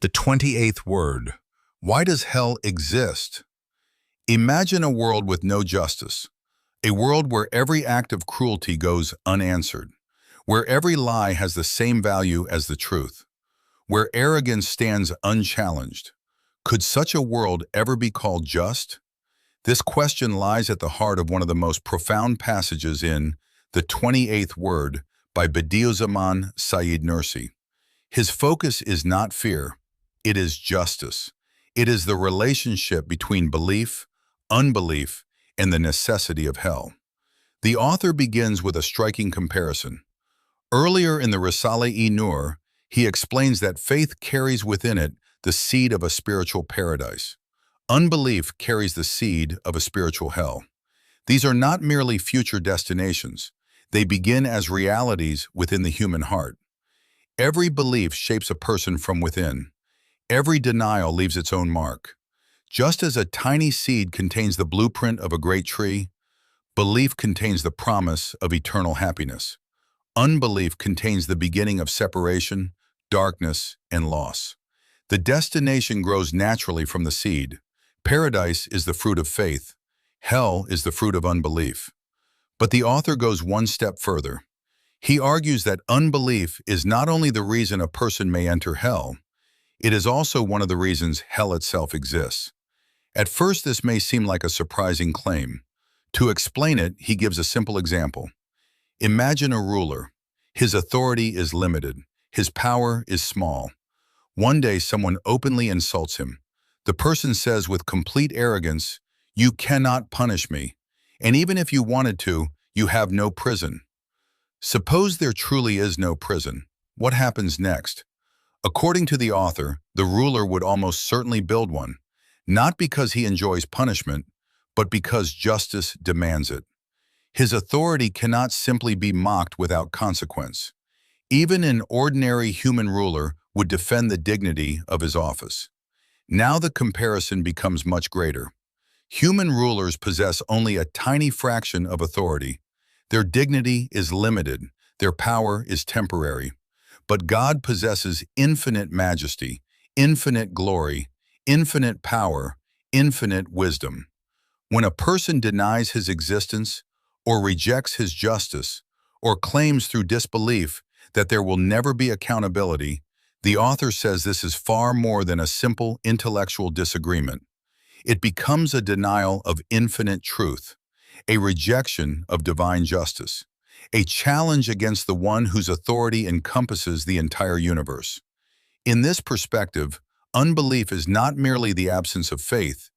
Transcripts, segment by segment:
The 28th word. Why does hell exist? Imagine a world with no justice, a world where every act of cruelty goes unanswered, where every lie has the same value as the truth, where arrogance stands unchallenged. Could such a world ever be called just? This question lies at the heart of one of the most profound passages in The 28th Word by Bediuzzaman Nursi. His focus is not fear, it is justice. It is the relationship between belief, unbelief, and the necessity of hell. The author begins with a striking comparison. Earlier in the Risale-i Nur, he explains that faith carries within it the seed of a spiritual paradise. Unbelief carries the seed of a spiritual hell. These are not merely future destinations. They begin as realities within the human heart. Every belief shapes a person from within. Every denial leaves its own mark. Just as a tiny seed contains the blueprint of a great tree, belief contains the promise of eternal happiness. Unbelief contains the beginning of separation, darkness, and loss. The destination grows naturally from the seed. Paradise is the fruit of faith. Hell is the fruit of unbelief. But the author goes one step further. He argues that unbelief is not only the reason a person may enter hell, it is also one of the reasons hell itself exists. At first, this may seem like a surprising claim. To explain it, he gives a simple example. Imagine a ruler. His authority is limited. His power is small. One day, someone openly insults him. The person says with complete arrogance, "You cannot punish me. And even if you wanted to, you have no prison." Suppose there truly is no prison. What happens next? According to the author, the ruler would almost certainly build one, not because he enjoys punishment, but because justice demands it. His authority cannot simply be mocked without consequence. Even an ordinary human ruler would defend the dignity of his office. Now the comparison becomes much greater. Human rulers possess only a tiny fraction of authority. Their dignity is limited, their power is temporary. But God possesses infinite majesty, infinite glory, infinite power, infinite wisdom. When a person denies his existence, or rejects his justice, or claims through disbelief that there will never be accountability, the author says this is far more than a simple intellectual disagreement. It becomes a denial of infinite truth, a rejection of divine justice, a challenge against the one whose authority encompasses the entire universe. In this perspective, unbelief is not merely the absence of faith,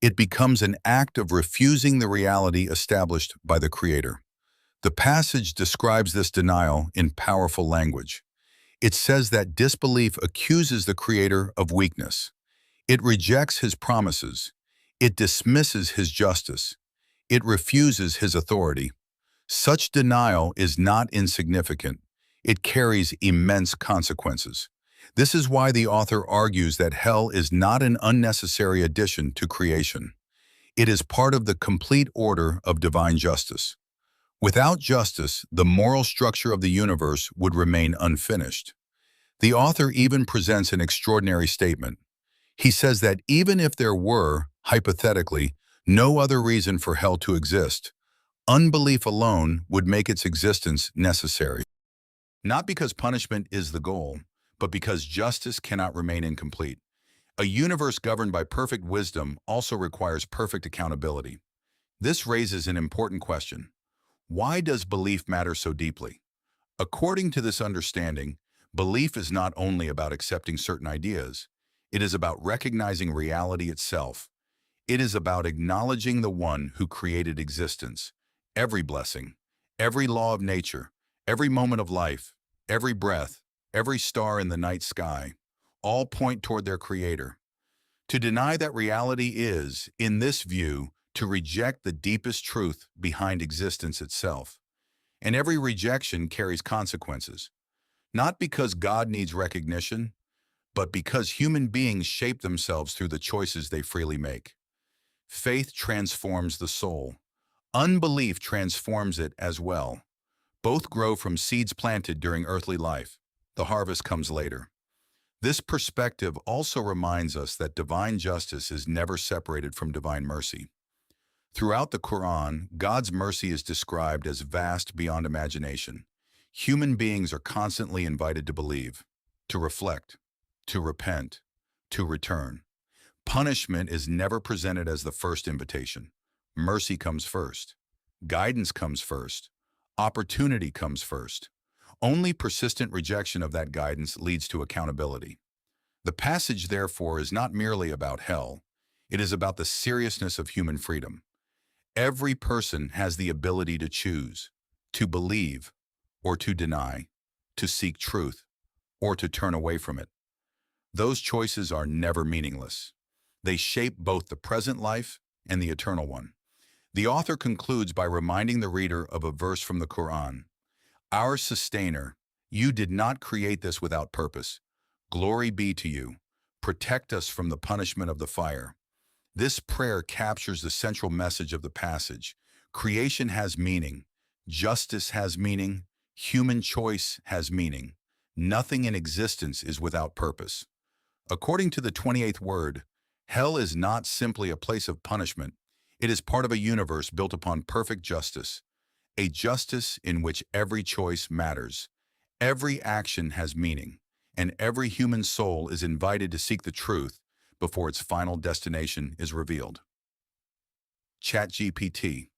it becomes an act of refusing the reality established by the Creator. The passage describes this denial in powerful language. It says that disbelief accuses the Creator of weakness. It rejects His promises. It dismisses His justice. It refuses His authority. Such denial is not insignificant. It carries immense consequences. This is why the author argues that hell is not an unnecessary addition to creation. It is part of the complete order of divine justice. Without justice, the moral structure of the universe would remain unfinished. The author even presents an extraordinary statement. He says that even if there were, hypothetically, no other reason for hell to exist, unbelief alone would make its existence necessary. Not because punishment is the goal, but because justice cannot remain incomplete. A universe governed by perfect wisdom also requires perfect accountability. This raises an important question. Why does belief matter so deeply? According to this understanding, belief is not only about accepting certain ideas, it is about recognizing reality itself. It is about acknowledging the one who created existence. Every blessing, every law of nature, every moment of life, every breath, every star in the night sky, all point toward their Creator. To deny that reality is, in this view, to reject the deepest truth behind existence itself. And every rejection carries consequences, not because God needs recognition, but because human beings shape themselves through the choices they freely make. Faith transforms the soul. Unbelief transforms it as well. Both grow from seeds planted during earthly life. The harvest comes later. This perspective also reminds us that divine justice is never separated from divine mercy. Throughout the Quran, God's mercy is described as vast beyond imagination. Human beings are constantly invited to believe, to reflect, to repent, to return. Punishment is never presented as the first invitation. Mercy comes first. Guidance comes first. Opportunity comes first. Only persistent rejection of that guidance leads to accountability. The passage, therefore, is not merely about hell. It is about the seriousness of human freedom. Every person has the ability to choose, to believe, or to deny, to seek truth, or to turn away from it. Those choices are never meaningless. They shape both the present life and the eternal one. The author concludes by reminding the reader of a verse from the Quran. Our Sustainer, you did not create this without purpose. Glory be to you. Protect us from the punishment of the fire. This prayer captures the central message of the passage. Creation has meaning. Justice has meaning. Human choice has meaning. Nothing in existence is without purpose. According to the 28th word, hell is not simply a place of punishment. It is part of a universe built upon perfect justice, a justice in which every choice matters, every action has meaning, and every human soul is invited to seek the truth before its final destination is revealed. ChatGPT.